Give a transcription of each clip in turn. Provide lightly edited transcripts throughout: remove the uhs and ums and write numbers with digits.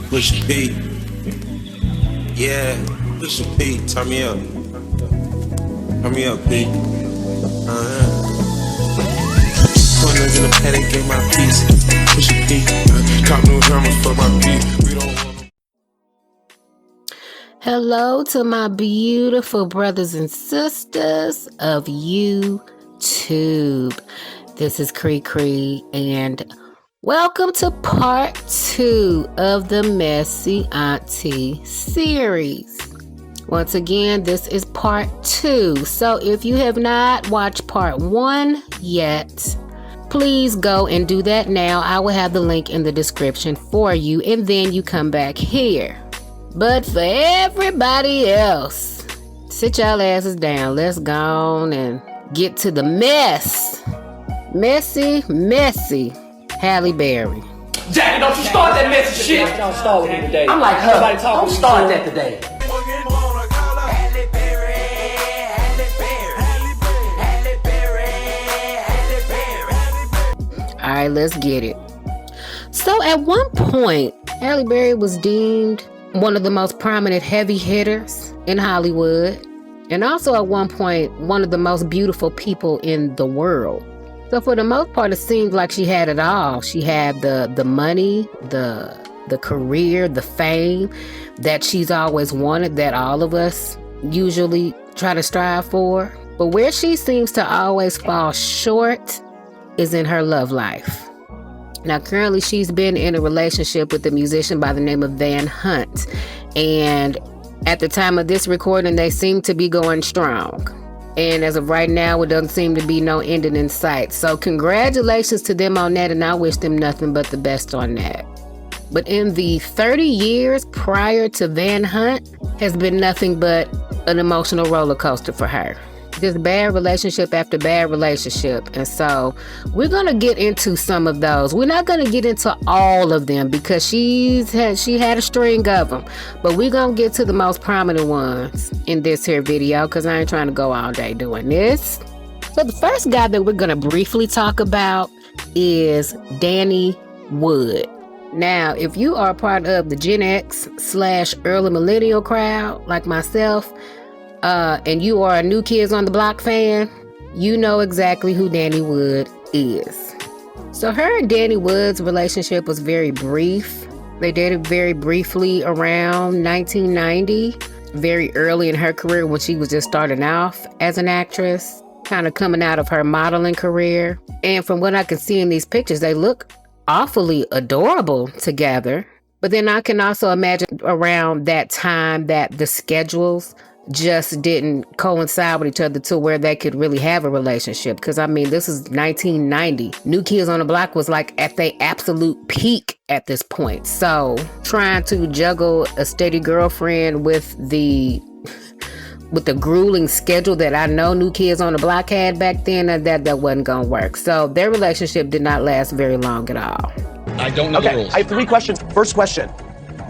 Push P. Yeah, push P. Turn me up. Turn me up, P. Corners in the paddock, get my piece. Push P. Cop new hammer for my piece. We don't want. Hello to my beautiful brothers and sisters of YouTube. This is Cree and welcome to part 2 of the Messy Auntie series. Once again, this is part 2. So if you have not watched part 1 yet, please go and do that now. I will have the link in the description for you, and then you come back here. But for everybody else, sit y'all asses down. Let's go on and get to the mess. Messy Halle Berry. Jackie, don't you start that messy shit. Don't start with me today. I'm like her. Don't start that today. All right, let's get it. So at one point, Halle Berry was deemed one of the most prominent heavy hitters in Hollywood, and also at one point, one of the most beautiful people in the world. So for the most part, it seemed like she had it all. She had the money, the career, the fame that she's always wanted, that all of us usually try to strive for. But where she seems to always fall short is in her love life. Now, currently, she's been in a relationship with a musician by the name of Van Hunt. And at the time of this recording, they seem to be going strong. And as of right now, it doesn't seem to be no ending in sight. So congratulations to them on that, and I wish them nothing but the best on that. But in the 30 years prior to Van Hunt has been nothing but an emotional roller coaster for her. Just bad relationship after bad relationship. And so we're going to get into some of those. We're not going to get into all of them because she had a string of them. But we're going to get to the most prominent ones in this here video because I ain't trying to go all day doing this. So the first guy that we're going to briefly talk about is Danny Wood. Now, if you are part of the Gen X / early millennial crowd like myself, and you are a New Kids on the Block fan, you know exactly who Danny Wood is. So her and Danny Wood's relationship was very brief. They dated very briefly around 1990, very early in her career when she was just starting off as an actress, kind of coming out of her modeling career. And from what I can see in these pictures, they look awfully adorable together. But then I can also imagine around that time that the schedules just didn't coincide with each other to where they could really have a relationship. Because, I mean, this is 1990. New Kids on the Block was like at their absolute peak at this point. So trying to juggle a steady girlfriend with the grueling schedule that I know New Kids on the Block had back then, that wasn't going to work. So their relationship did not last very long at all. I don't know the rules. I have 3 questions. First question.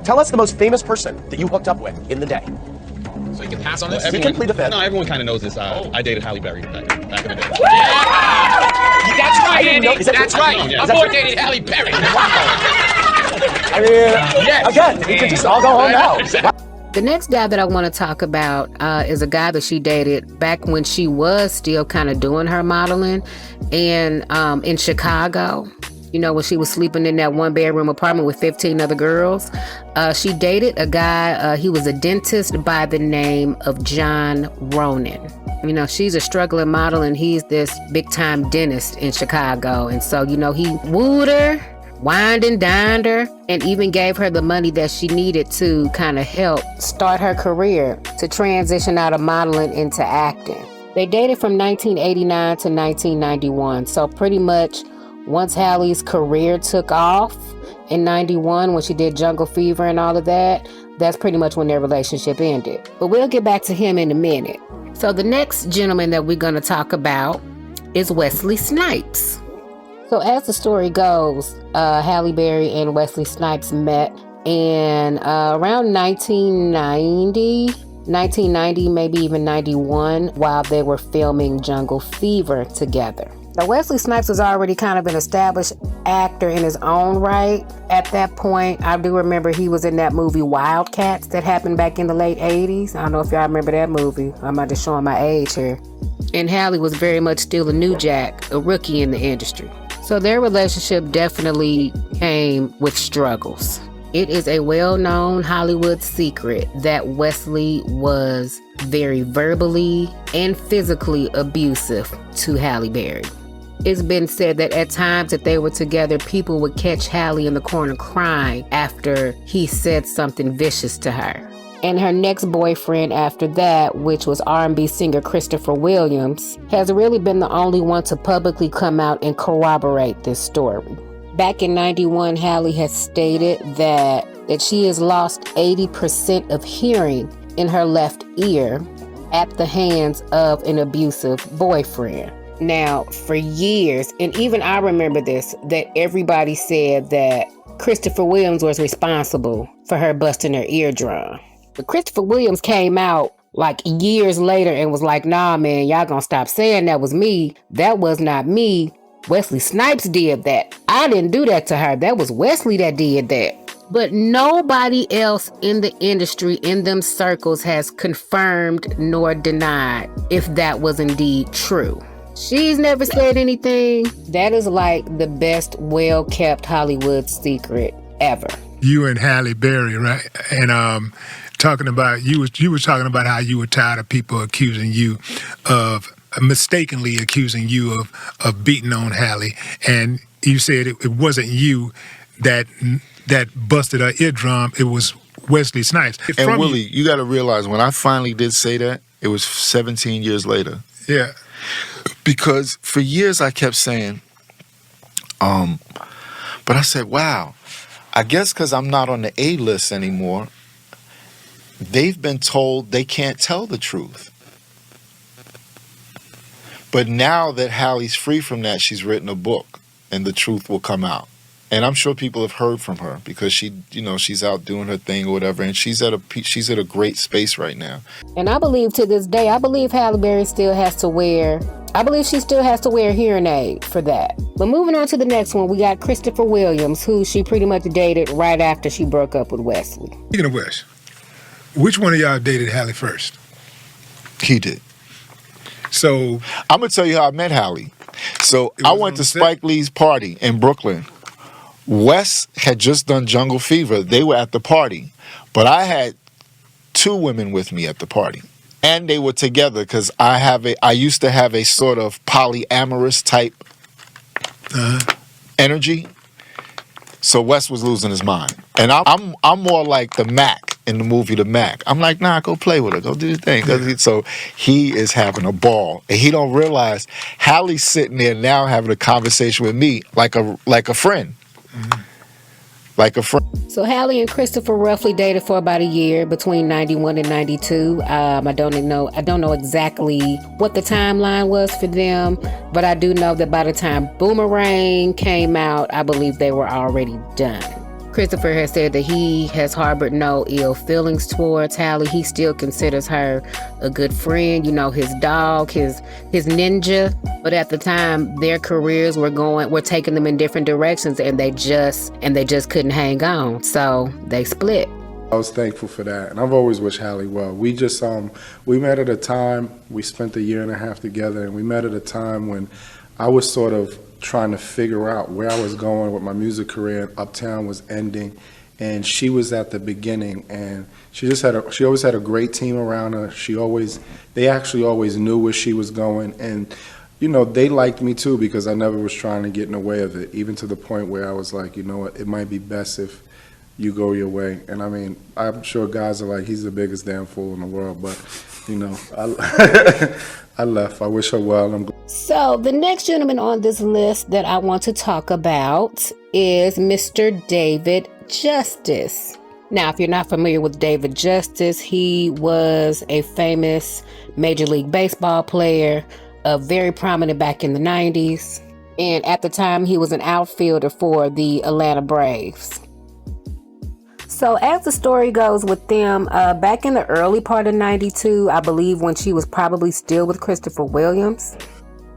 Tell us the most famous person that you hooked up with in the day. So you can pass on this? You can plead the fifth. No, everyone kind of knows this. I dated Halle Berry back in the day. Yeah! That's right, Andy. That's right. I'm boy dated Halle Berry. I mean, yes. Again, we could just all go home now. The next guy that I want to talk about is a guy that she dated back when she was still kind of doing her modeling and in Chicago. You know, when she was sleeping in that 1-bedroom apartment with 15 other girls. She dated a guy, he was a dentist by the name of John Ronan. You know, she's a struggling model and he's this big-time dentist in Chicago. And so, you know, he wooed her, wined and dined her, and even gave her the money that she needed to kind of help start her career, to transition out of modeling into acting. They dated from 1989 to 1991. So pretty much once Halle's career took off in 91, when she did Jungle Fever and all of that, that's pretty much when their relationship ended. But we'll get back to him in a minute. So the next gentleman that we're going to talk about is Wesley Snipes. So as the story goes, Halle Berry and Wesley Snipes met in around 1990, maybe even 91, while they were filming Jungle Fever together. Now, Wesley Snipes was already kind of an established actor in his own right at that point. I do remember he was in that movie Wildcats that happened back in the late 80s. I don't know if y'all remember that movie. I'm not just showing my age here. And Halle was very much still a new jack, a rookie in the industry. So their relationship definitely came with struggles. It is a well-known Hollywood secret that Wesley was very verbally and physically abusive to Halle Berry. It's been said that at times that they were together, people would catch Halle in the corner crying after he said something vicious to her. And her next boyfriend after that, which was R&B singer Christopher Williams, has really been the only one to publicly come out and corroborate this story. Back in 91, Halle has stated that she has lost 80% of hearing in her left ear at the hands of an abusive boyfriend. Now, for years, and even I remember this, that everybody said that Christopher Williams was responsible for her busting her eardrum. But Christopher Williams came out like years later and was like, nah, man, y'all gonna stop saying that was me. That was not me. Wesley Snipes did that. I didn't do that to her. That was Wesley that did that. But nobody else in the industry, in them circles, has confirmed nor denied if that was indeed true. She's never said anything. That is like the best well-kept Hollywood secret ever. You and Halle Berry, right? And talking about you was talking about how you were tired of people accusing you of mistakenly accusing you of beating on Halle, and you said it wasn't you that busted her eardrum. It was Wesley Snipes. And Willie, you got to realize when I finally did say that, it was 17 years later. Yeah. Because for years I kept saying, but I said, wow, I guess because I'm not on the A list anymore, they've been told they can't tell the truth. But now that Halle's free from that, she's written a book and the truth will come out. And I'm sure people have heard from her because she's out doing her thing or whatever, and she's at a great space right now. And I believe to this day, Halle Berry still has to wear, she still has to wear a hearing aid for that. But moving on to the next one, we got Christopher Williams, who she pretty much dated right after she broke up with Wesley. Speaking of which one of y'all dated Halle first? He did. So I'm gonna tell you how I met Halle. So I went to Spike Lee's party in Brooklyn. Wes had just done Jungle Fever. They were at the party, but I had two women with me at the party, and they were together because I used to have a sort of polyamorous type energy. So Wes was losing his mind, and I'm more like the Mac in the movie The Mac. I'm like, nah, go play with her, go do your thing. So he is having a ball, and he don't realize Halle's sitting there now having a conversation with me like a friend. Mm-hmm. Like a friend. So Halle and Christopher roughly dated for about a year, between 91 and 92. I don't know exactly what the timeline was for them, but I do know that by the time Boomerang came out, I believe they were already done. Christopher has said that he has harbored no ill feelings towards Halle. He still considers her a good friend, his dog, his ninja. But at the time, their careers were taking them in different directions, and they just couldn't hang on. So they split. I was thankful for that, and I've always wished Halle well. We just we met at a time, we spent a year and a half together, and we met at a time when I was sort of trying to figure out where I was going with my music career. Uptown was ending, and she was at the beginning, and she always had a great team around her. They actually always knew where she was going, and they liked me too because I never was trying to get in the way of it, even to the point where I was like, you know what, it might be best if you go your way. And I mean, I'm sure guys are like, he's the biggest damn fool in the world, but I left. I wish her well. So the next gentleman on this list that I want to talk about is Mr. David Justice. Now, if you're not familiar with David Justice, he was a famous Major League Baseball player, very prominent back in the 90s. And at the time, he was an outfielder for the Atlanta Braves. So as the story goes with them, back in the early part of 92, I believe when she was probably still with Christopher Williams,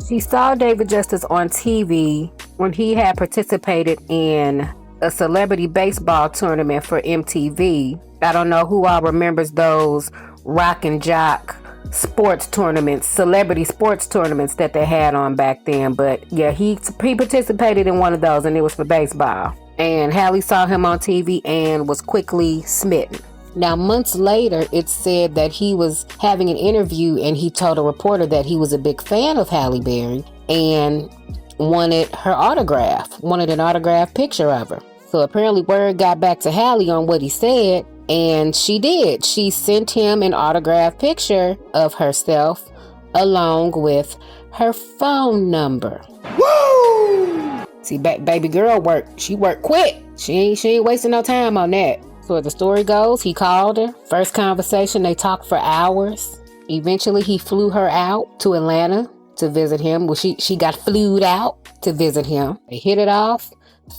She saw David Justice on TV when he had participated in a celebrity baseball tournament for MTV. I don't know who all remembers those rock and jock sports tournaments, celebrity sports tournaments that they had on back then. But yeah, he participated in one of those, and it was for baseball. And Halle saw him on TV and was quickly smitten. Now, months later, it's said that he was having an interview and he told a reporter that he was a big fan of Halle Berry and wanted her autograph, wanted an autographed picture of her. So apparently word got back to Halle on what he said, and she did. She sent him an autographed picture of herself along with her phone number. Woo! See, baby girl worked. She worked quick. She ain't wasting no time on that. So as the story goes, he called her. First conversation, they talked for hours. Eventually, he flew her out to Atlanta to visit him. Well, she got flued out to visit him. They hit it off,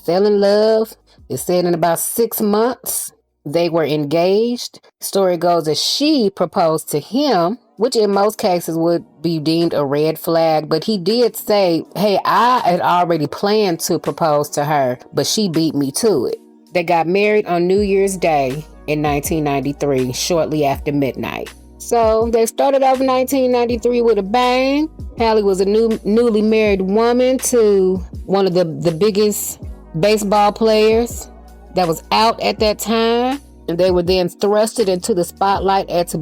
fell in love. It said in about 6 months, they were engaged. Story goes that she proposed to him, which in most cases would be deemed a red flag. But he did say, hey, I had already planned to propose to her, but she beat me to it. They got married on New Year's Day in 1993, shortly after midnight. So they started off 1993 with a bang. Halle was a newly married woman to one of the biggest baseball players that was out at that time. And they were then thrusted into the spotlight as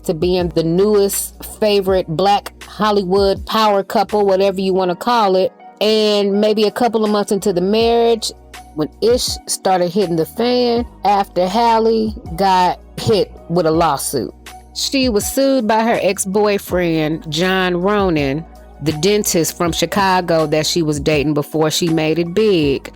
to being the newest favorite Black Hollywood power couple, whatever you want to call it. And maybe a couple of months into the marriage, when ish started hitting the fan after Halle got hit with a lawsuit. She was sued by her ex-boyfriend, John Ronan, the dentist from Chicago that she was dating before she made it big.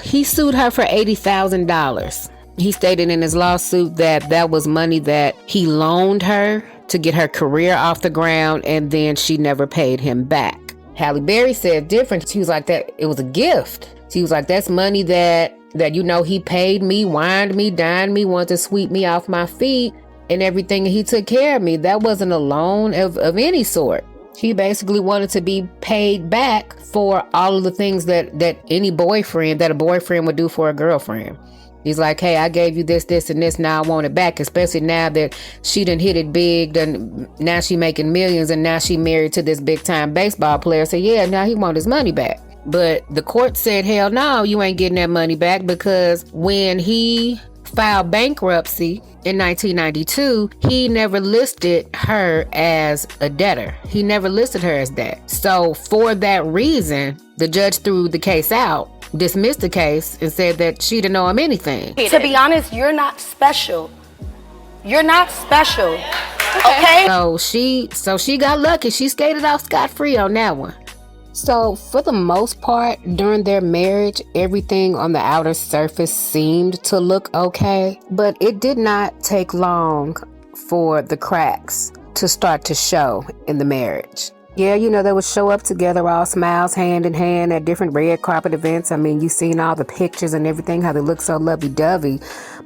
He sued her for $80,000. He stated in his lawsuit that was money that he loaned her to get her career off the ground, and then she never paid him back. Halle Berry said different. She was like, that it was a gift. She was like, that's money that he paid me, wined me, dined me, wanted to sweep me off my feet and everything. He took care of me. That wasn't a loan of any sort. He basically wanted to be paid back for all of the things that a boyfriend would do for a girlfriend. He's like, hey, I gave you this, and this. Now I want it back, especially now that she done hit it big. Now she making millions, and now she married to this big time baseball player. So yeah, now he want his money back. But the court said, hell no, you ain't getting that money back, because when he filed bankruptcy in 1992, he never listed her as a debtor. He never listed her as that. So for that reason, the judge threw the case out, dismissed the case, and said that she didn't owe him anything. To be honest, you're not special. You're not special. Okay? So she got lucky. She skated off scot-free on that one. So for the most part, during their marriage, everything on the outer surface seemed to look okay, but it did not take long for the cracks to start to show in the marriage. Yeah, they would show up together, all smiles, hand in hand at different red carpet events. I mean, you've seen all the pictures and everything, how they look so lovey-dovey.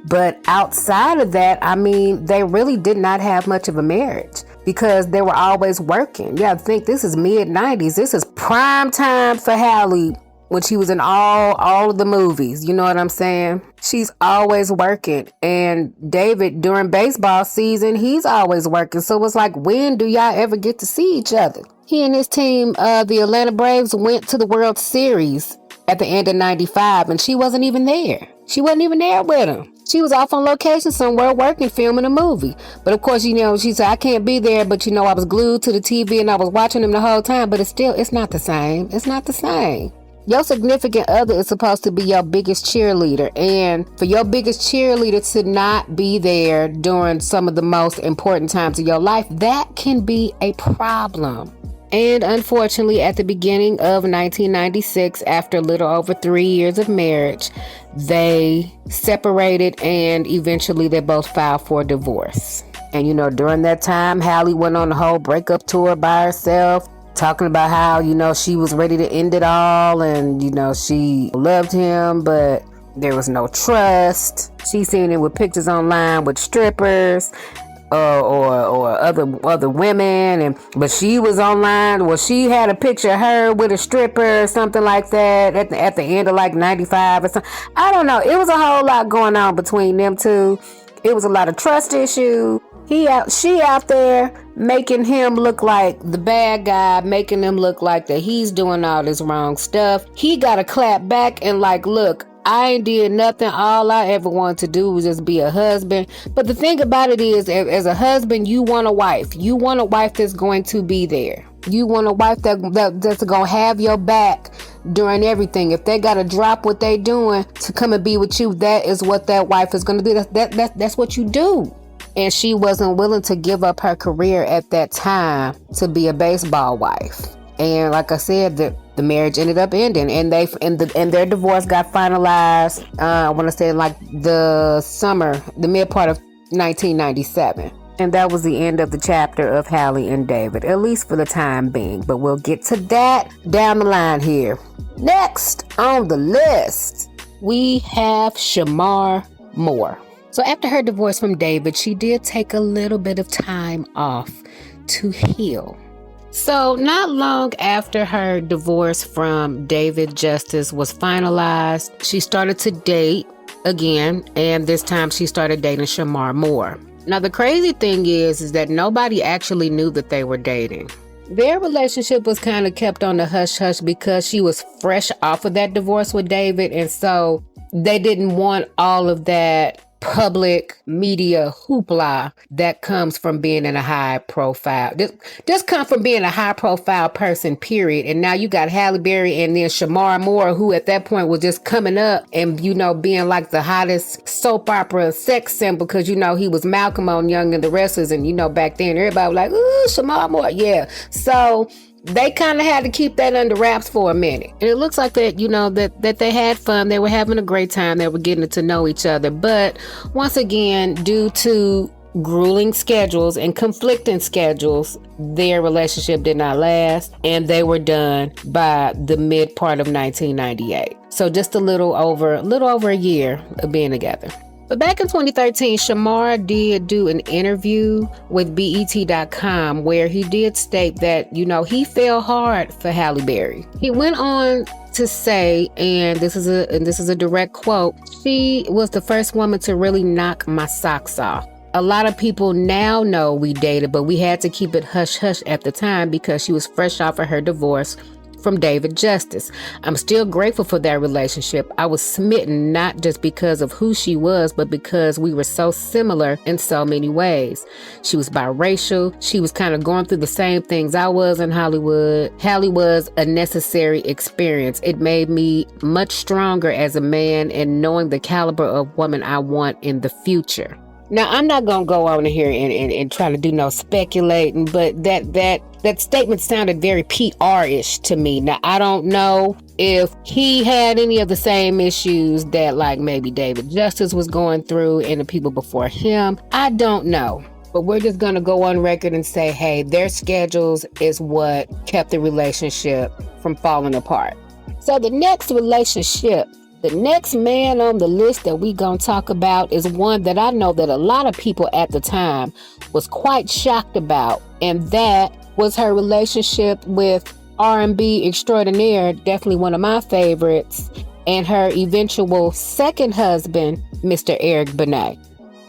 But outside of that, I mean, they really did not have much of a marriage because they were always working. Yeah, I think this is mid-90s. This is prime time for Halle when she was in all of the movies. You know what I'm saying? She's always working. And David, during baseball season, he's always working. So it's like, when do y'all ever get to see each other? He and his team, the Atlanta Braves, went to the World Series at the end of 95, and she wasn't even there. She wasn't even there with him. She was off on location somewhere working, filming a movie. But of course, she said, I can't be there, but I was glued to the TV and I was watching him the whole time. But it's not the same. It's not the same. Your significant other is supposed to be your biggest cheerleader. And for your biggest cheerleader to not be there during some of the most important times of your life, that can be a problem. And unfortunately, at the beginning of 1996, after a little over 3 years of marriage, they separated, and eventually they both filed for divorce. And during that time, Halle went on the whole breakup tour by herself, talking about how, she was ready to end it all, and, she loved him, but there was no trust. She seen him with pictures online with strippers. or other women, but she was online. Well, she had a picture of her with a stripper or something like that at the end of like 95 or something. I don't know. It was a whole lot going on between them two. It was a lot of trust issues. She out there making him look like the bad guy, making him look like that he's doing all this wrong stuff. He got to clap back and like, look, I ain't did nothing. All I ever wanted to do was just be a husband. But the thing about it is, as a husband, you want a wife. You want a wife that's going to be there. You want a wife that's going to have your back during everything. If they got to drop what they doing to come and be with you, that is what that wife is going to do. That's what you do. And she wasn't willing to give up her career at that time to be a baseball wife. And like I said, the marriage ended up ending, and their divorce got finalized. I want to say like the mid part of 1997. And that was the end of the chapter of Hallie and David, at least for the time being. But we'll get to that down the line here. Next on the list, we have Shamar Moore. So after her divorce from David, she did take a little bit of time off to heal. So not long after her divorce from David Justice was finalized, she started to date again, and this time she started dating Shamar Moore. Now the crazy thing is that nobody actually knew that they were dating. Their relationship was kind of kept on the hush-hush because she was fresh off of that divorce with David, and so they didn't want all of that public media hoopla that comes from being in a high profile. This come from being a high profile person, period. And now you got Halle Berry and then Shamar Moore, who at that point was just coming up and, being like the hottest soap opera sex symbol because, he was Malcolm on Young and the Restless. And, back then everybody was like, ooh, Shamar Moore. Yeah. So they kind of had to keep that under wraps for a minute. And it looks like that, that they had fun. They were having a great time. They were getting to know each other. But once again, due to grueling schedules and conflicting schedules, their relationship did not last. And they were done by the mid part of 1998. So just a little over a year of being together. But back in 2013, Shamar did do an interview with BET.com where he did state that, he fell hard for Halle Berry. He went on to say, and this is a direct quote, "She was the first woman to really knock my socks off. A lot of people now know we dated, but we had to keep it hush-hush at the time because she was fresh off of her divorce from David Justice. I'm still grateful for that relationship. I was smitten not just because of who she was, but because we were so similar in so many ways. She was biracial. She was kind of going through the same things I was in Hollywood. Halle was a necessary experience. It made me much stronger as a man and knowing the caliber of woman I want in the future." Now, I'm not going to go on here and try to do no speculating, but that statement sounded very PR-ish to me. Now, I don't know if he had any of the same issues that like maybe David Justice was going through and the people before him. I don't know. But we're just going to go on record and say, hey, their schedules is what kept the relationship from falling apart. So the next man on the list that we gonna talk about is one that I know that a lot of people at the time was quite shocked about, and that was her relationship with R&B extraordinaire, definitely one of my favorites, and her eventual second husband, Mr. Eric Benet.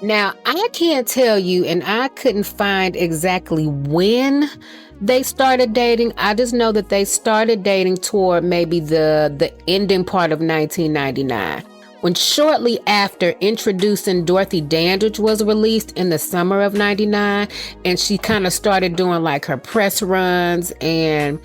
Now, I can't tell you, and I couldn't find exactly when they started dating. I just know that they started dating toward maybe the ending part of 1999, when shortly after Introducing Dorothy Dandridge was released in the summer of 99, and she kind of started doing like her press runs and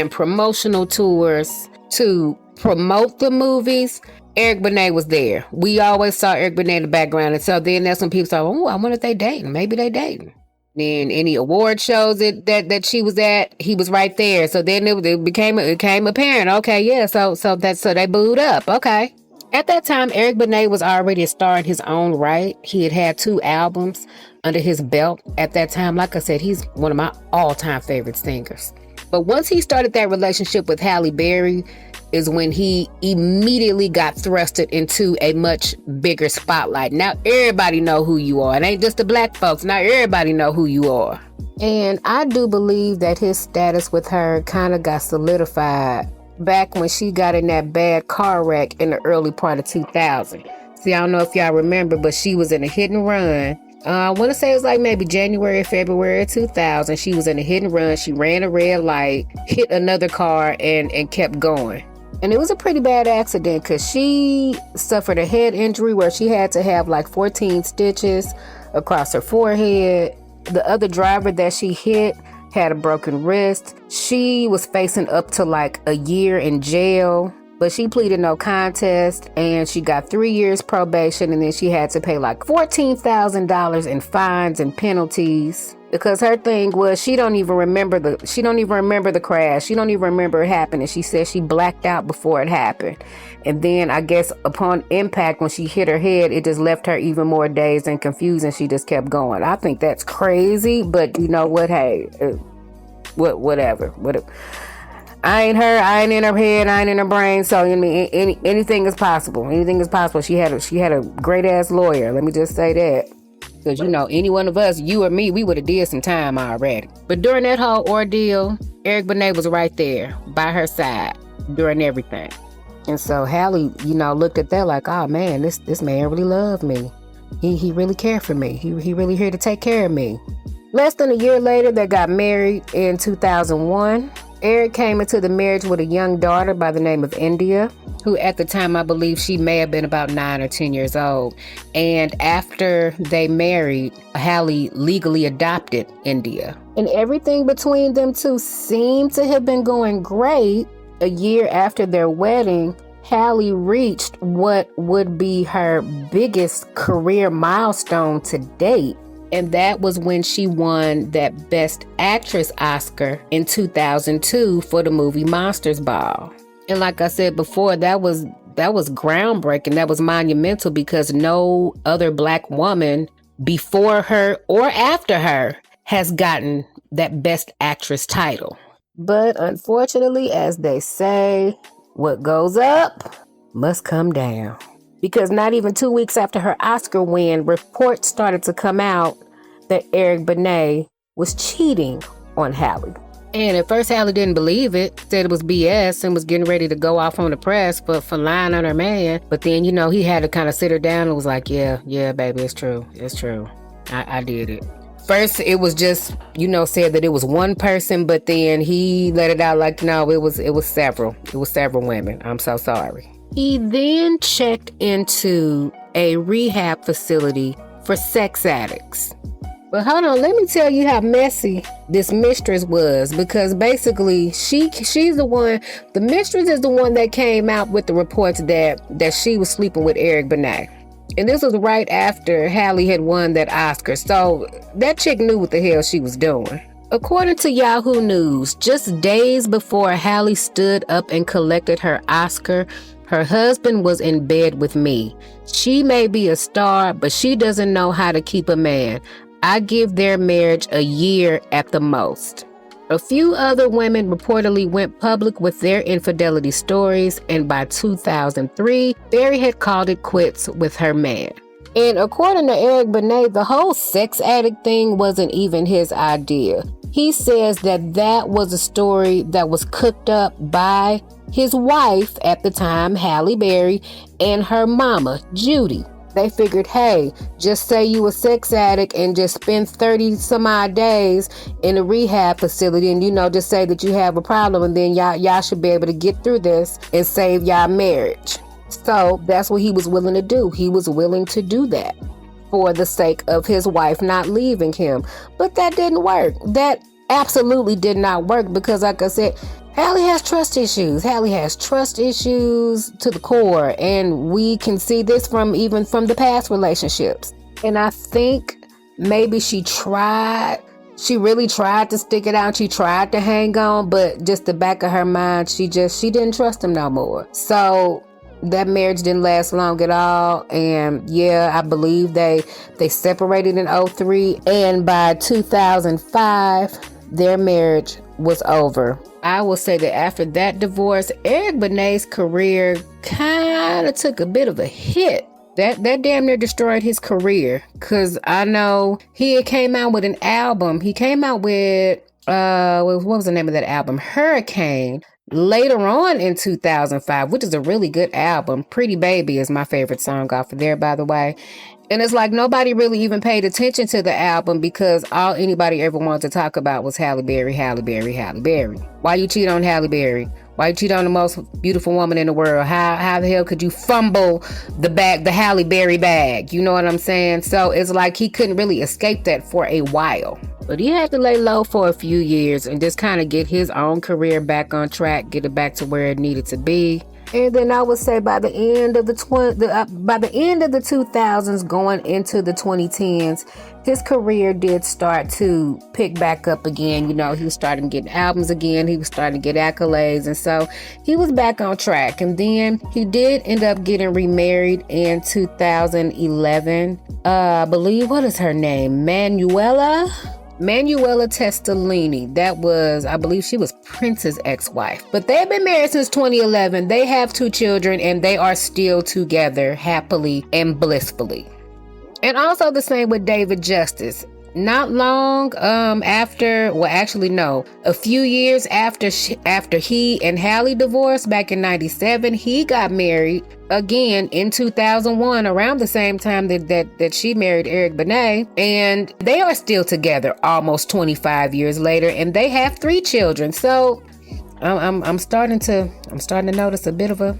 promotional tours to promote the movies. Eric Benet was there. We always saw Eric Benet in the background, and so then that's when people thought, oh, I wonder if they dating. Maybe they dating. Then any award shows that she was at, he was right there. So then it became apparent. Okay, yeah. So they booed up. Okay. At that time, Eric Benet was already a star in his own right. He had 2 albums under his belt at that time. Like I said, he's one of my all-time favorite singers. But once he started that relationship with Halle Berry, is when he immediately got thrusted into a much bigger spotlight. Now everybody know who you are. It ain't just the black folks. Now everybody know who you are. And I do believe that his status with her kind of got solidified back when she got in that bad car wreck in the early part of 2000. See, I don't know if y'all remember, but she was in a hit and run. I want to say it was like maybe January, February 2000. She was in a hit and run. She ran a red light, hit another car, and kept going. And it was a pretty bad accident because she suffered a head injury where she had to have like 14 stitches across her forehead. The other driver that she hit had a broken wrist. She was facing up to like a year in jail, but she pleaded no contest and she got 3 years probation, and then she had to pay like $14,000 in fines and penalties because her thing was she don't even remember the crash. She don't even remember it happening. She said she blacked out before it happened. And then I guess upon impact, when she hit her head, it just left her even more dazed and confused, and she just kept going. I think that's crazy, but you know what? Hey, whatever. I ain't her. I ain't in her head. I ain't in her brain. So I mean, anything is possible. Anything is possible. She had a great ass lawyer. Let me just say that. Because, you know, any one of us, you or me, we would have did some time already. But during that whole ordeal, Eric Benet was right there by her side during everything. And so Halle, you know, looked at that like, oh man, this man really loved me. He really cared for me. He really here to take care of me. Less than a year later, they got married in 2001. Eric came into the marriage with a young daughter by the name of India, who at the time, I believe she may have been about 9 or 10 years old. And after they married, Halle legally adopted India. And everything between them two seemed to have been going great. A year after their wedding, Halle reached what would be her biggest career milestone to date. And that was when she won that Best Actress Oscar in 2002 for the movie Monsters Ball. And like I said before, that was groundbreaking. That was monumental because no other Black woman before her or after her has gotten that Best Actress title. But unfortunately, as they say, what goes up must come down. Because not even 2 weeks after her Oscar win, reports started to come out that Eric Benet was cheating on Halle. And at first, Halle didn't believe it, said it was BS, and was getting ready to go off on the press for lying on her man. But then, you know, he had to kind of sit her down and was like, yeah, baby, it's true. It's true. I did it. First, it was just, you know, said that it was one person, but then he let it out like, no, it was several. It was several women. I'm so sorry. He then checked into a rehab facility for sex addicts. But hold on, let me tell you how messy this mistress was, because basically she's the one, the mistress is the one that came out with the reports that she was sleeping with Eric Benet. And this was right after Halle had won that Oscar. So that chick knew what the hell she was doing. According to Yahoo News, just days before Halle stood up and collected her Oscar, her husband was in bed with me. She may be a star, but she doesn't know how to keep a man. I give their marriage a year at the most. A few other women reportedly went public with their infidelity stories, and by 2003, Barry had called it quits with her man. And according to Eric Benet, the whole sex addict thing wasn't even his idea. He says that was a story that was cooked up by his wife at the time, Halle Berry, and her mama, Judy. They figured, hey, just say you a sex addict and just spend 30 some odd days in a rehab facility and, you know, just say that you have a problem, and then y'all should be able to get through this and save y'all marriage. So that's what he was willing to do. He was willing to do that for the sake of his wife not leaving him. But that didn't work. That absolutely did not work because, like I said, Halle has trust issues. Halle has trust issues to the core, and we can see this from the past relationships. And I think maybe she really tried to stick it out. She tried to hang on, but just the back of her mind, she didn't trust him no more. So that marriage didn't last long at all. And yeah, I believe they separated in 2003, and by 2005, their marriage was over. I will say that after that divorce, Eric Benet's career kind of took a bit of a hit. That damn near destroyed his career. Because I know he had came out with an album. He came out with, what was the name of that album? Hurricane. Later on in 2005, which is a really good album. Pretty Baby is my favorite song off of there, by the way. And it's like nobody really even paid attention to the album because all anybody ever wanted to talk about was Halle Berry, Halle Berry, Halle Berry. Why you cheat on Halle Berry? Why you cheat on the most beautiful woman in the world? How the hell could you fumble the Halle Berry bag? You know what I'm saying? So it's like he couldn't really escape that for a while. But he had to lay low for a few years and just kind of get his own career back on track, get it back to where it needed to be. And then I would say by the end of the 2000s going into the 2010s, his career did start to pick back up again. You know, he was starting to get albums again. He was starting to get accolades. And so he was back on track. And then he did end up getting remarried in 2011. I believe, what is her name? Manuela Testolini. That was, I believe she was Prince's ex-wife. But they've been married since 2011. They have 2 children and they are still together happily and blissfully. And also the same with David Justice. Not long after, well, actually, no, a few years after he and Halle divorced back in 97, he got married again in 2001, around the same time that she married Eric Benet, and they are still together almost 25 years later, and they have 3 children. So I'm starting to notice a bit of a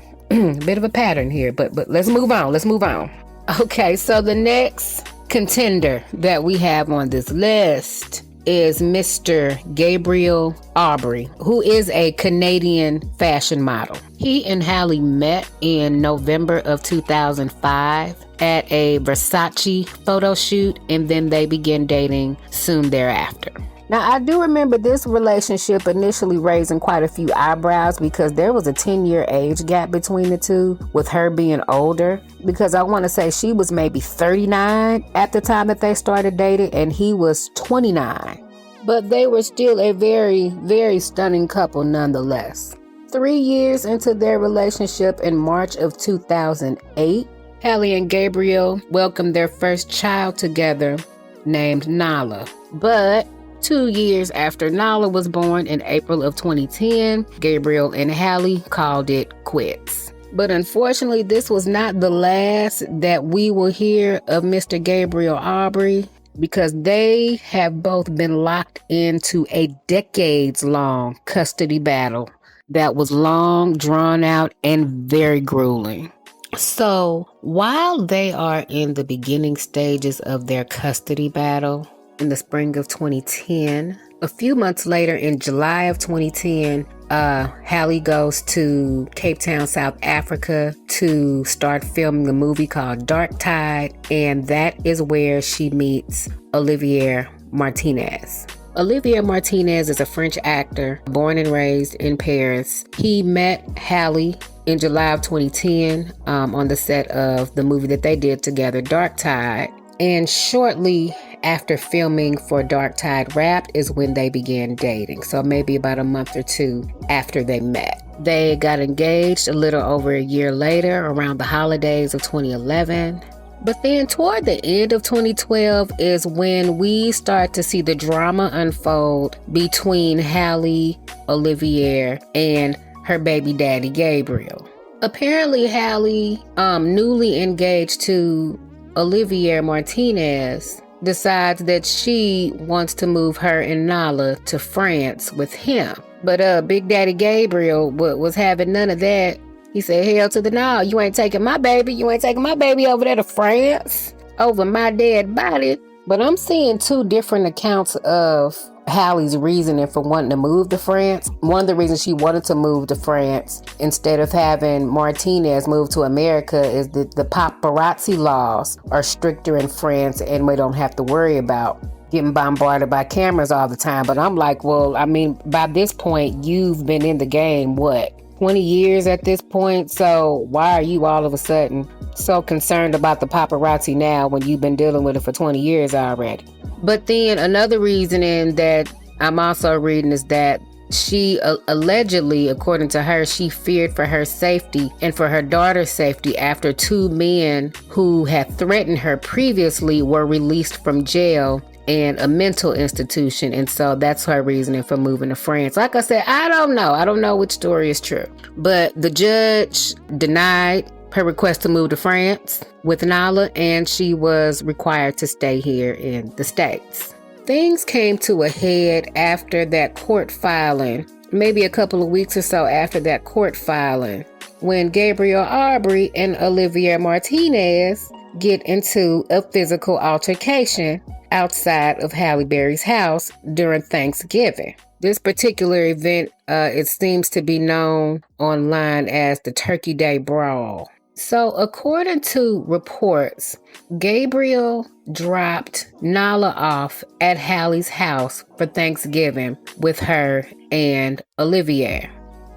pattern here, but let's move on. Okay, so the next contender that we have on this list is Mr. Gabriel Aubrey, who is a Canadian fashion model. He and Halle met in November of 2005 at a Versace photo shoot, and then they began dating soon thereafter. Now, I do remember this relationship initially raising quite a few eyebrows because there was a 10-year age gap between the two, with her being older, because I want to say she was maybe 39 at the time that they started dating and he was 29. But they were still a very, very stunning couple nonetheless. 3 years into their relationship, in March of 2008, Halle and Gabriel welcomed their first child together named Nala. But 2 years after Nala was born in April of 2010, Gabriel and Halle called it quits. But unfortunately, this was not the last that we will hear of Mr. Gabriel Aubrey, because they have both been locked into a decades-long custody battle that was long, drawn out, and very grueling. So while they are in the beginning stages of their custody battle, in the spring of 2010, a few months later in July of 2010, Halle goes to Cape Town, South Africa to start filming a movie called Dark Tide, and that is where she meets Olivier Martinez. Olivier Martinez is a French actor born and raised in Paris. He met Halle in July of 2010 on the set of the movie that they did together, Dark Tide, and shortly after filming for Dark Tide Wrapped is when they began dating. So maybe about a month or 2 after they met. They got engaged a little over a year later, around the holidays of 2011. But then toward the end of 2012 is when we start to see the drama unfold between Halle, Olivier, and her baby daddy, Gabriel. Apparently, Halle, newly engaged to Olivier Martinez, decides that she wants to move her and Nala to France with him. But Big Daddy Gabriel was having none of that. He said, hell to the no, you ain't taking my baby. You ain't taking my baby over there to France over my dead body. But I'm seeing 2 different accounts of Halle's reasoning for wanting to move to France. One of the reasons she wanted to move to France instead of having Martinez move to America is that the paparazzi laws are stricter in France and we don't have to worry about getting bombarded by cameras all the time. But I'm like, well, I mean, by this point, you've been in the game, 20 years at this point? So why are you all of a sudden so concerned about the paparazzi now when you've been dealing with it for 20 years already? But then another reasoning that I'm also reading is that she allegedly, according to her, she feared for her safety and for her daughter's safety after two men who had threatened her previously were released from jail and a mental institution. And so that's her reasoning for moving to France. Like I said, I don't know. I don't know which story is true. But the judge denied her request to move to France with Nala, and she was required to stay here in the States. Things came to a head after that court filing, maybe a couple of weeks or so after that court filing, when Gabriel Aubrey and Olivier Martinez get into a physical altercation outside of Halle Berry's house during Thanksgiving. This particular event, it seems to be known online as the Turkey Day Brawl. So according to reports, Gabriel dropped Nala off at Halle's house for Thanksgiving with her and Olivier.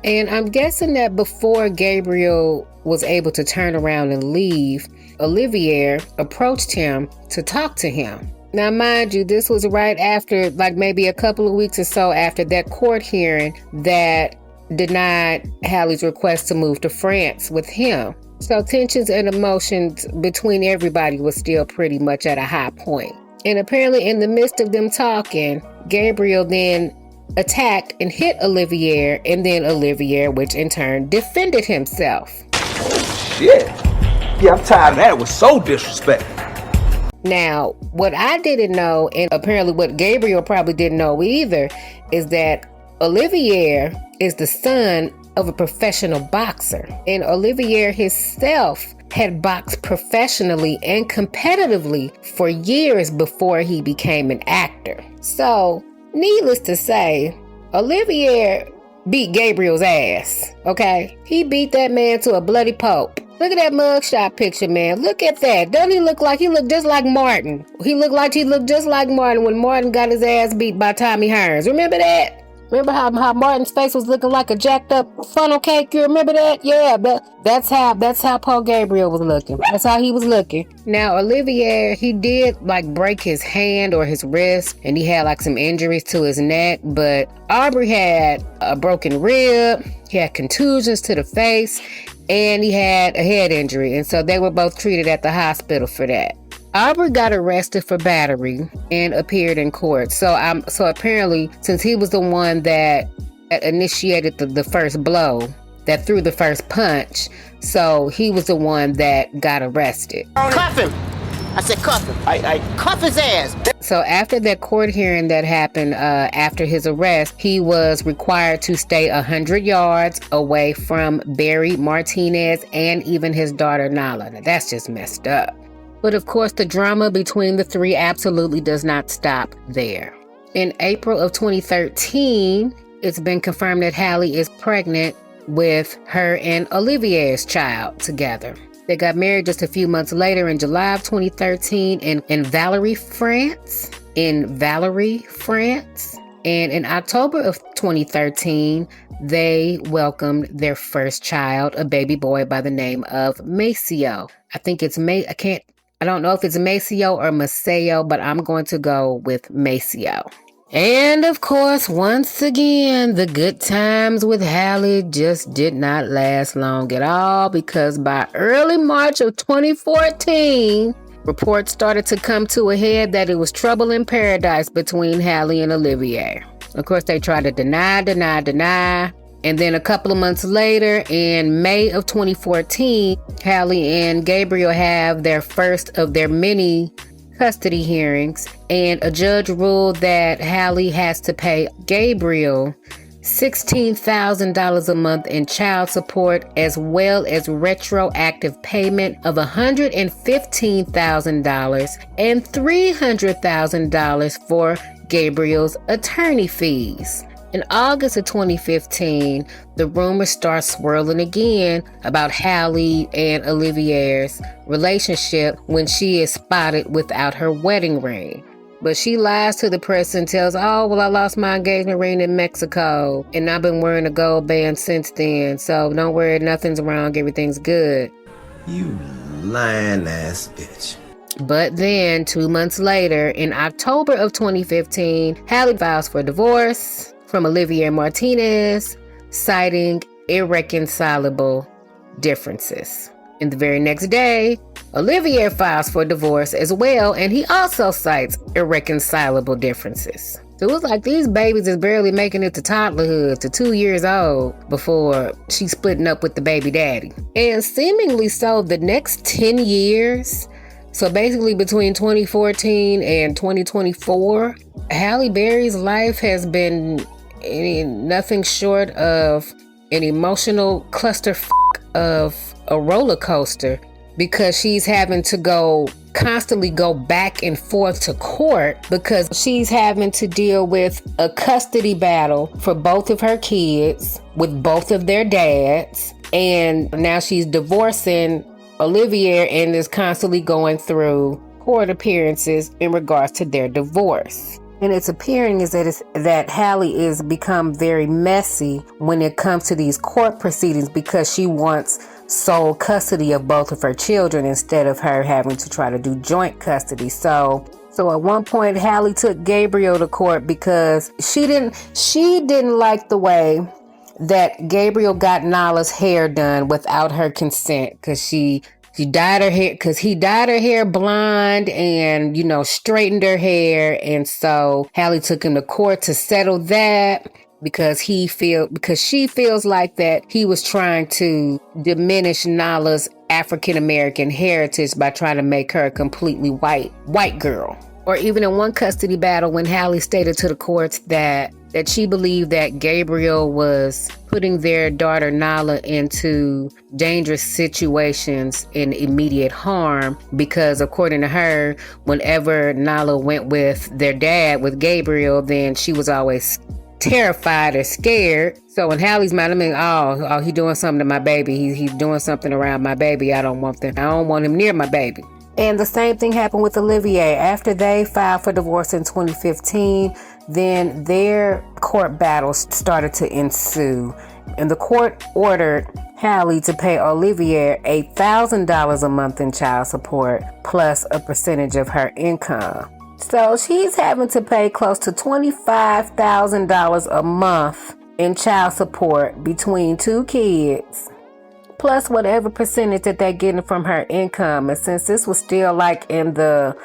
And I'm guessing that before Gabriel was able to turn around and leave, Olivier approached him to talk to him. Now, mind you, this was right after, like maybe a couple of weeks or so after that court hearing that denied Halle's request to move to France with him. So tensions and emotions between everybody was still pretty much at a high point. And apparently in the midst of them talking, Gabriel then attacked and hit Olivier, and then Olivier, which in turn defended himself. Yeah, I'm tired of that. It was so disrespectful. Now, what I didn't know, and apparently what Gabriel probably didn't know either, is that Olivier is the son of a professional boxer. And Olivier himself had boxed professionally and competitively for years before he became an actor. So, needless to say, Olivier beat Gabriel's ass, okay? He beat that man to a bloody pulp. Look at that mugshot picture, man. Look at that. Doesn't he look just like Martin? He looked just like Martin when Martin got his ass beat by Tommy Hearns. Remember that? Remember how Martin's face was looking like a jacked up funnel cake? You remember that? Yeah, that's how Paul Gabriel was looking. That's how he was looking. Now, Olivier, he did like break his hand or his wrist, and he had like some injuries to his neck, but Aubrey had a broken rib, he had contusions to the face, and he had a head injury. And so they were both treated at the hospital for that. Aubrey got arrested for battery and appeared in court. So apparently, since he was the one that initiated the first blow, that threw the first punch, so he was the one that got arrested. Cuff him! I said cuff him. I cuff his ass. So after that court hearing that happened after his arrest, he was required to stay 100 yards away from Barry Martinez and even his daughter Nala. Now, that's just messed up. But of course, the drama between the three absolutely does not stop there. In April of 2013, it's been confirmed that Halle is pregnant with her and Olivier's child together. They got married just a few months later in July of 2013 in Valerie, France. And in October of 2013, they welcomed their first child, a baby boy by the name of Maceo. I think it's I don't know if it's Maceo or Maceo, but I'm going to go with Maceo. And of course, once again, the good times with Halle just did not last long at all, because by early March of 2014, reports started to come to a head that it was trouble in paradise between Halle and Olivier. Of course, they tried to deny. And then a couple of months later, in May of 2014, Halle and Gabriel have their first of their many custody hearings, and a judge ruled that Halle has to pay Gabriel $16,000 a month in child support, as well as retroactive payment of $115,000 and $300,000 for Gabriel's attorney fees. In August of 2015, the rumors start swirling again about Halle and Olivier's relationship when she is spotted without her wedding ring. But she lies to the press and tells, I lost my engagement ring in Mexico, and I've been wearing a gold band since then, so don't worry, nothing's wrong, everything's good. You lying ass bitch. But then, 2 months later, in October of 2015, Halle files for divorce from Olivier Martinez, citing irreconcilable differences. And the very next day, Olivier files for divorce as well, and he also cites irreconcilable differences. So it was like these babies is barely making it to toddlerhood, to 2 years old, before she's splitting up with the baby daddy. And seemingly so, the next 10 years, so basically between 2014 and 2024, Halle Berry's life has been nothing short of an emotional clusterfuck of a roller coaster, because she's having to constantly go back and forth to court because she's having to deal with a custody battle for both of her kids with both of their dads. And now she's divorcing Olivier and is constantly going through court appearances in regards to their divorce. And it's appearing is that Halle is become very messy when it comes to these court proceedings, because she wants sole custody of both of her children instead of her having to try to do joint custody. So at one point, Halle took Gabriel to court because she didn't like the way that Gabriel got Nala's hair done without her consent, because he dyed her hair blonde and, straightened her hair. And so Halle took him to court to settle that, because she feels like that he was trying to diminish Nala's African American heritage by trying to make her a completely white girl. Or even in one custody battle, when Halle stated to the courts that she believed that Gabriel was putting their daughter Nala into dangerous situations and immediate harm, because according to her, whenever Nala went with their dad, with Gabriel, then she was always terrified or scared. So in Halle's mind, he doing something to my baby. He's doing something around my baby. I don't want him near my baby. And the same thing happened with Olivier. After they filed for divorce in 2015, then their court battles started to ensue. And the court ordered Halle to pay Olivier $8,000 a month in child support, plus a percentage of her income. So she's having to pay close to $25,000 a month in child support between two kids, plus whatever percentage that they're getting from her income. And since this was still like in the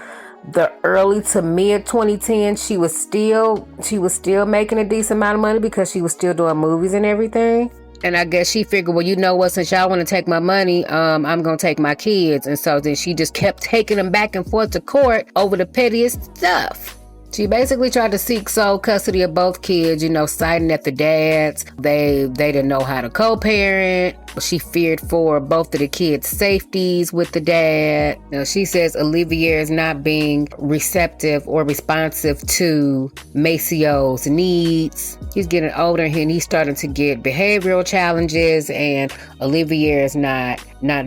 early to mid 2010s, she was still making a decent amount of money because she was still doing movies and everything. And I guess she figured, well, you know what, since y'all want to take my money, I'm going to take my kids. And so then she just kept taking them back and forth to court over the pettiest stuff. She basically tried to seek sole custody of both kids, citing that the dads, they didn't know how to co-parent. She feared for both of the kids' safeties with the dad. She says Olivier is not being receptive or responsive to Macio's needs. He's getting older and he's starting to get behavioral challenges, and Olivier is not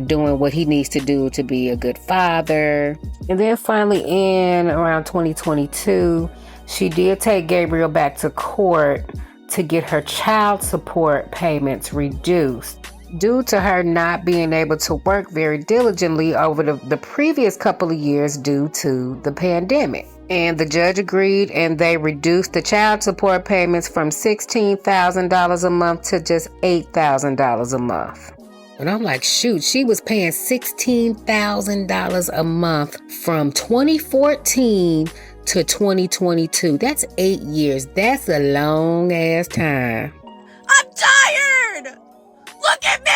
doing what he needs to do to be a good father. And then finally in around 2022, she did take Gabriel back to court to get her child support payments reduced due to her not being able to work very diligently over the previous couple of years due to the pandemic. And the judge agreed, and they reduced the child support payments from $16,000 a month to just $8,000 a month. And I'm like, shoot, she was paying $16,000 a month from 2014 to 2022. That's 8 years. That's a long ass time. I'm tired! Look at me!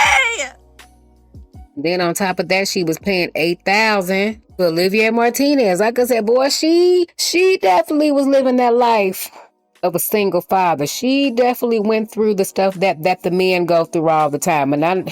Then on top of that, she was paying $8,000 for Olivier Martinez. Like I said, boy, she definitely was living that life of a single father. She definitely went through the stuff that the men go through all the time. And I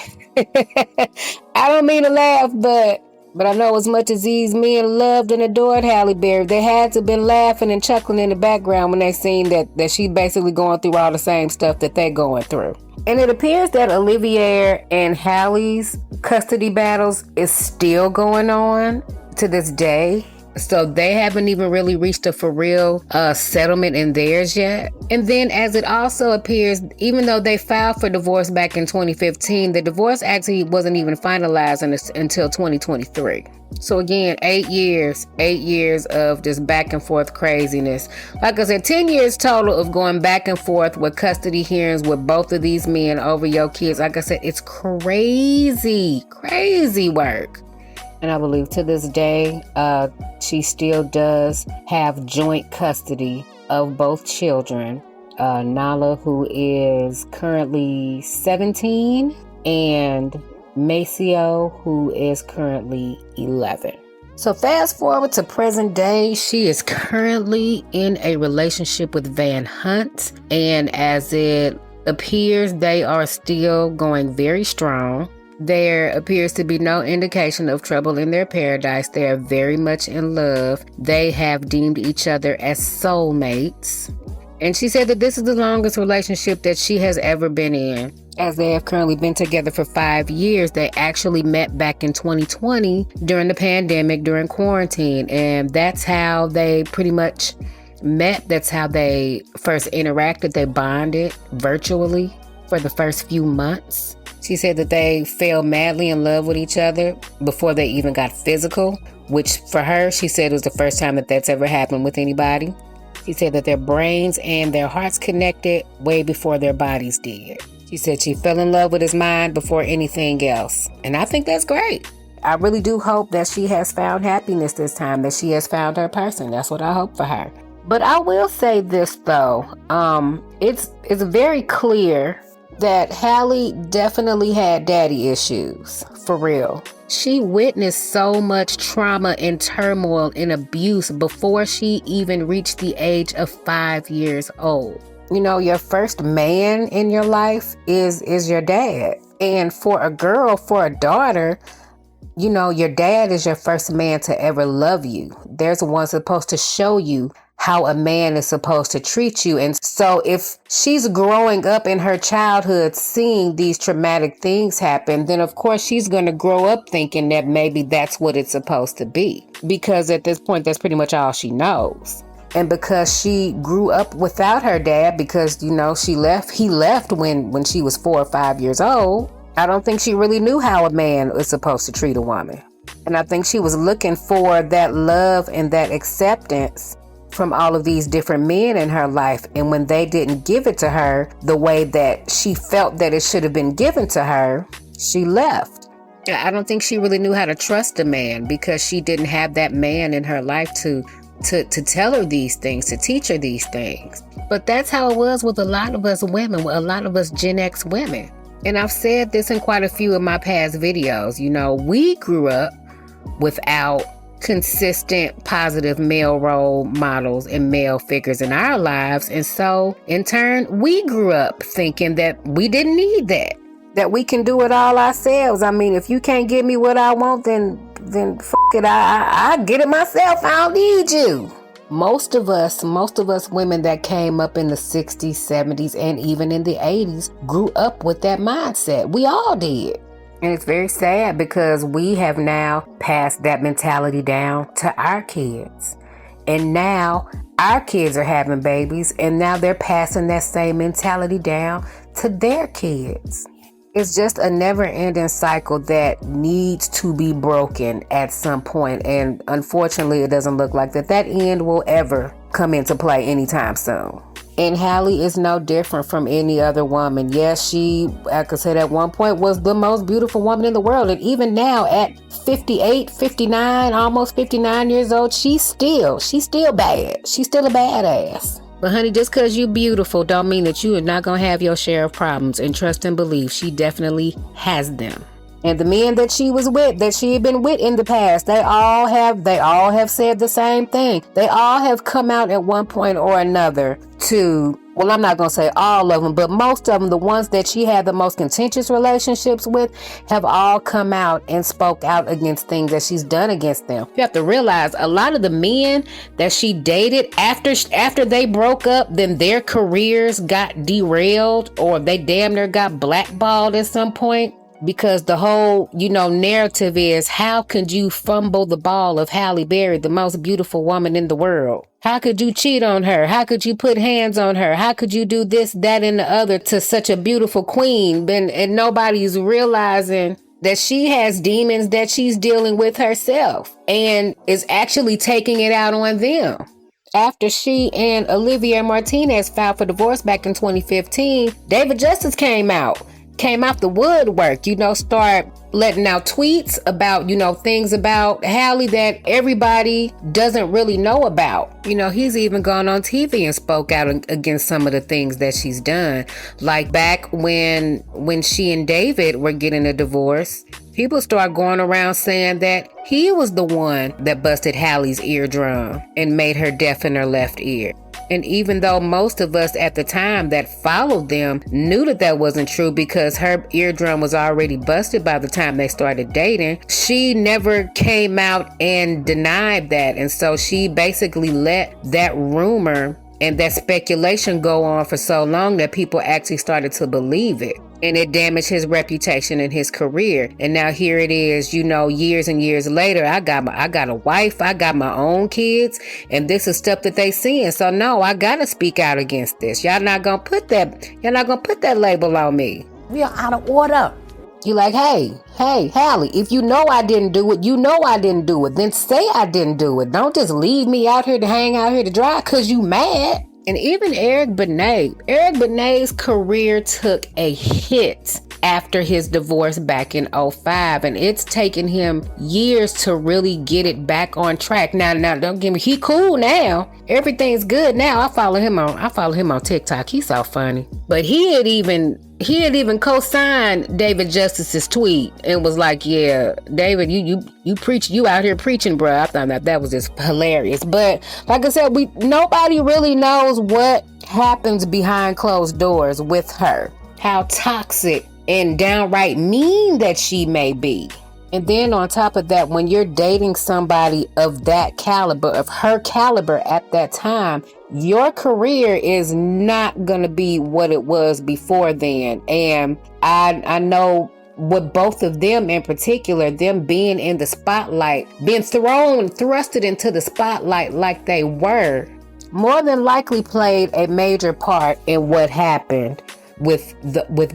don't mean to laugh, but I know as much as these men loved and adored Halle Berry, they had to have been laughing and chuckling in the background when they seen that she basically going through all the same stuff that they're going through. And it appears that Olivier and Halle's custody battles is still going on to this day. So they haven't even really reached a for real settlement in theirs yet. And then as it also appears, even though they filed for divorce back in 2015, the divorce actually wasn't even finalized until 2023. So again, 8 years of just back and forth craziness. Like I said, 10 years total of going back and forth with custody hearings with both of these men over your kids. Like I said, it's crazy work. And I believe to this day, she still does have joint custody of both children. Nala, who is currently 17, and Maceo, who is currently 11. So fast forward to present day, she is currently in a relationship with Van Hunt. And as it appears, they are still going very strong. There appears to be no indication of trouble in their paradise. They are very much in love. They have deemed each other as soulmates. And she said that this is the longest relationship that she has ever been in. As they have currently been together for 5 years, they actually met back in 2020 during the pandemic, during quarantine. And that's how they pretty much met. That's how they first interacted. They bonded virtually for the first few months. She said that they fell madly in love with each other before they even got physical, which for her, she said was the first time that that's ever happened with anybody. She said that their brains and their hearts connected way before their bodies did. She said she fell in love with his mind before anything else. And I think that's great. I really do hope that she has found happiness this time, that she has found her person. That's what I hope for her. But I will say this though, it's very clear that Halle definitely had daddy issues, for real. She witnessed so much trauma and turmoil and abuse before she even reached the age of 5 years old. You know, your first man in your life is your dad. And for a girl, for a daughter, you know, your dad is your first man to ever love you. There's one supposed to show you how a man is supposed to treat you. And so if she's growing up in her childhood seeing these traumatic things happen, then of course she's going to grow up thinking that maybe that's what it's supposed to be. Because at this point, that's pretty much all she knows. And because she grew up without her dad, because, you know, he left when she was 4 or 5 years old, I don't think she really knew how a man is supposed to treat a woman. And I think she was looking for that love and that acceptance from all of these different men in her life. And when they didn't give it to her the way that she felt that it should have been given to her, she left. I don't think she really knew how to trust a man because she didn't have that man in her life to tell her these things, to teach her these things. But that's how it was with a lot of us women, with a lot of us Gen X women. And I've said this in quite a few of my past videos. You know, we grew up without consistent positive male role models and male figures in our lives. And so in turn, we grew up thinking that we didn't need that we can do it all ourselves. I mean, if you can't give me what I want, then fuck it. I get it myself. I don't need you. Most of us women that came up in the 60s, 70s, and even in the 80s grew up with that mindset. We all did. And it's very sad because we have now passed that mentality down to our kids. And now our kids are having babies, and now they're passing that same mentality down to their kids. It's just a never-ending cycle that needs to be broken at some point. And unfortunately, it doesn't look like that end will ever come into play anytime soon. And Halle is no different from any other woman. Yes, she, like I said, at one point was the most beautiful woman in the world. And even now at 58, 59, almost 59 years old, she's still bad. She's still a badass. But honey, just because you're beautiful don't mean that you are not going to have your share of problems. And trust and believe, she definitely has them. And the men that she was with, that she had been with in the past, they all have said the same thing. They all have come out at one point or another to, well, I'm not going to say all of them, but most of them, the ones that she had the most contentious relationships with, have all come out and spoke out against things that she's done against them. You have to realize a lot of the men that she dated after they broke up, then their careers got derailed or they damn near got blackballed at some point. because the whole, narrative is, how could you fumble the ball of Halle Berry, the most beautiful woman in the world? How could you cheat on her? How could you put hands on her? How could you do this, that, and the other to such a beautiful queen? And nobody's realizing that she has demons that she's dealing with herself and is actually taking it out on them. After she and Olivier Martinez filed for divorce back in 2015, David Justice came out the woodwork, start letting out tweets about, things about Halle that everybody doesn't really know about. He's even gone on TV and spoke out against some of the things that she's done. Like back when she and David were getting a divorce, people start going around saying that he was the one that busted Halle's eardrum and made her deaf in her left ear. And even though most of us at the time that followed them knew that wasn't true because her eardrum was already busted by the time they started dating, she never came out and denied that. And so she basically let that rumor and that speculation go on for so long that people actually started to believe it. And it damaged his reputation and his career. And now here it is, years and years later, I got a wife, I got my own kids, and this is stuff that they seeing. So no, I gotta speak out against this. Y'all not gonna put that label on me. We are out of order. You like, hey, Halle, if you know I didn't do it, then say I didn't do it. Don't just leave me out here to hang out here to dry because you mad. And even Eric Benet's career took a hit after his divorce back in 2005, and it's taken him years to really get it back on track. Now don't get me, he cool now. Everything's good now. I follow him on TikTok. He's so funny. But he had even co-signed David Justice's tweet and was like, yeah, David, you preach, you out here preaching, bro. I thought that was just hilarious. But like I said, nobody really knows what happens behind closed doors with her, how toxic and downright mean that she may be. And then on top of that, when you're dating somebody of that caliber, of her caliber at that time, your career is not going to be what it was before then. And I know with both of them in particular, them being in the spotlight, being thrusted into the spotlight like they were, more than likely played a major part in what happened with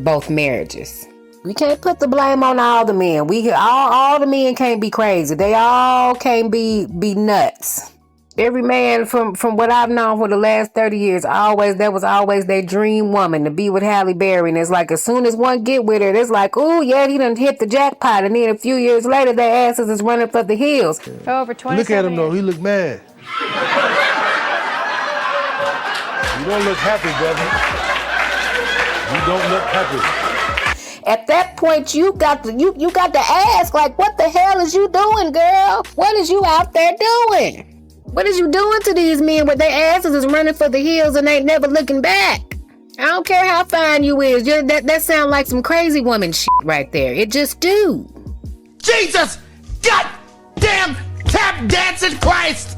both marriages. We can't put the blame on all the men. All the men can't be crazy. They all can't be nuts. Every man from what I've known for the last 30 years, that was always their dream woman, to be with Halle Berry. And it's like, as soon as one get with her, it's like, oh yeah, he done hit the jackpot. And then a few years later, their asses is running for the hills. For over 27 Look at him years. though, he look mad. You don't look happy, brother. You don't look happy. At that point, you got to ask, like, what the hell is you doing, girl? What is you out there doing? What is you doing to these men where their asses is running for the hills and ain't never looking back? I don't care how fine you is. That sound like some crazy woman shit right there. It just do. Jesus! Goddamn tap dancing Christ!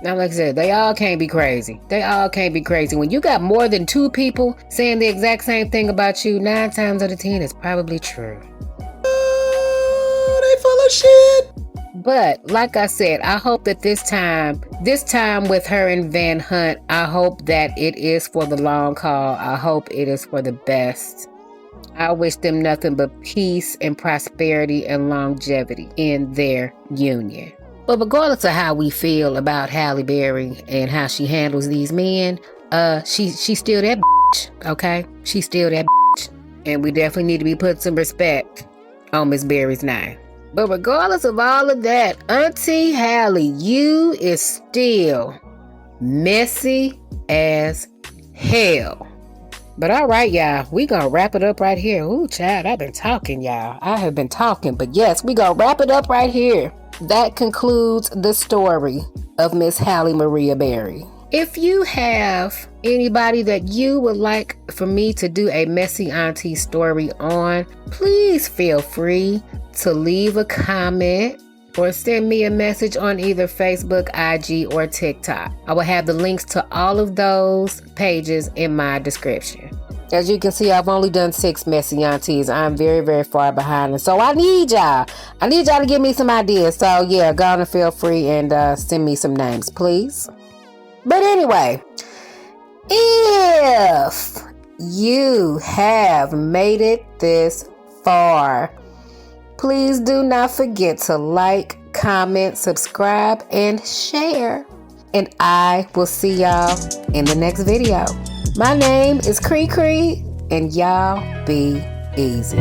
Now, like I said, they all can't be crazy. When you got more than two people saying the exact same thing about you, 9 times out of 10, it's probably true. They full of shit. But like I said, I hope that this time with her and Van Hunt, I hope that it is for the long haul. I hope it is for the best. I wish them nothing but peace and prosperity and longevity in their union. But regardless of how we feel about Halle Berry and how she handles these men, she's still that bitch, okay? She's still that bitch. And we definitely need to be putting some respect on Miss Berry's name. But regardless of all of that, Auntie Halle, you is still messy as hell. But all right, y'all, we gonna wrap it up right here. Ooh, child, I've been talking, y'all. I have been talking, but yes, we gonna wrap it up right here. That concludes the story of Miss Halle Maria Berry. If you have anybody that you would like for me to do a Messy Auntie story on, please feel free to leave a comment or send me a message on either Facebook, IG, or TikTok. I will have the links to all of those pages in my description. As you can see, I've only done 6 Messy Aunties. I'm very, very far behind. And so I need y'all. I need y'all to give me some ideas. So yeah, go on and feel free and send me some names, please. But anyway, if you have made it this far, please do not forget to like, comment, subscribe, and share. And I will see y'all in the next video. My name is Cree Cree, and y'all be easy.